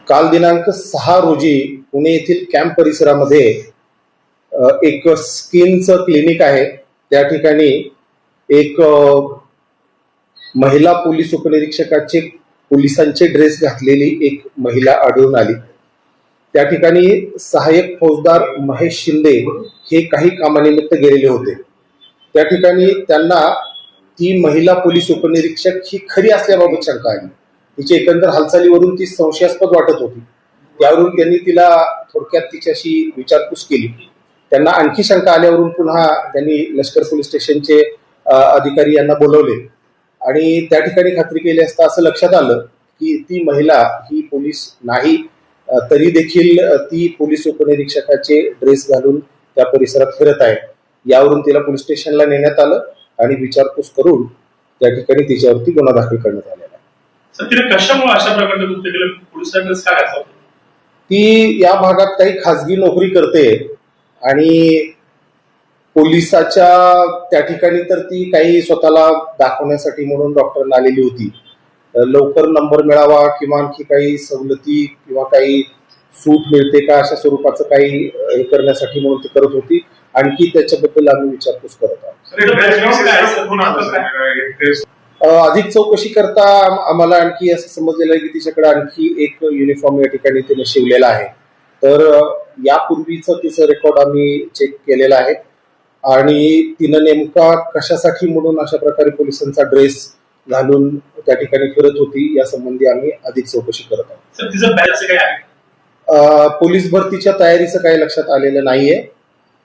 काल दिनांक 6 रोजी पुणे येथील कॅम्प परिसरामध्ये एक स्किनचं क्लिनिक आहे. त्या ठिकाणी एक महिला पोलीस उपनिरीक्षकाचे पोलिसांचे ड्रेस घातलेली एक महिला आढळून आली. त्या ठिकाणी सहाय्यक फौजदार महेश शिंदे हे काही कामानिमित्त गेलेले होते. त्या ठिकाणी त्यांना ती महिला पोलीस उपनिरीक्षक ही खरी असल्याबाबत शंका आली. तिच्या एकंदर हालचालीवरून ती संशयास्पद वाटत होती. त्यावरून त्यांनी तिला थोडक्यात तिच्याशी विचारपूस केली. त्यांना आणखी शंका आल्यावरून पुन्हा त्यांनी लष्कर पोलीस स्टेशनचे अधिकारी यांना बोलवले आणि त्या ठिकाणी खात्री केली असता असं लक्षात आलं की ती महिला ही पोलीस नाही, तरी देखील ती पोलीस उपनिरीक्षकाचे ड्रेस घालून त्या परिसरात फिरत आहे. यावरून तिला पोलीस स्टेशनला नेण्यात आलं आणि विचारपूस करून त्या ठिकाणी तिच्यावरती गुन्हा दाखल करण्यात आलेला आहे. कशामुळे अशा प्रकारचे कृत्य केले? पोलिसांनी काय घातलं? ती या भागात काही खासगी नोकरी करते आणि पोलिसाच्या त्या ठिकाणी तर ती काही स्वतःला दाखवण्यासाठी म्हणून डॉक्टरना आलेली होती. लवकर नंबर मिळावा किंवा आणखी काही सवलती किंवा काही सूट मिळते का अशा स्वरूपाचं काही हे करण्यासाठी म्हणून ती करत होती. आणखी त्याच्याबद्दल आम्ही विचारपूस करत आहोत. अधिक चौकशी करता आम्हाला आणखी असं समजलेलं आहे की तिच्याकडे आणखी एक युनिफॉर्म या ठिकाणी तिने शिवलेला आहे. तर यापूर्वीचं तिचं रेकॉर्ड आम्ही चेक केलेला आहे आणि तिनं नेमका कशासाठी म्हणून अशा प्रकारे पोलिसांचा ड्रेस घालून त्या ठिकाणी फिरत होती या संबंधी आम्ही अधिक चौकशी करत आहोत. पोलीस भरतीच्या तयारीचं काही लक्षात आलेलं नाहीये.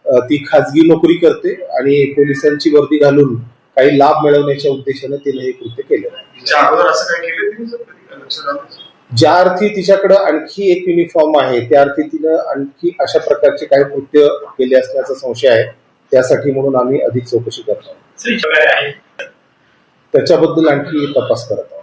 ती खाजगी नोकरी करते आणि पोलिसांची वर्दी घालून काही लाभ मिळवण्याच्या उद्देशाने तिने हे कृत्य केलेलं आहे. ज्या अर्थी तिच्याकडे आणखी एक युनिफॉर्म आहे त्या अर्थी तिनं आणखी अशा प्रकारचे काही कृत्य केले असण्याचा संशय आहे. त्यासाठी म्हणून आम्ही अधिक चौकशी करतो. त्याच्याबद्दल आणखी तपास करत आहोत.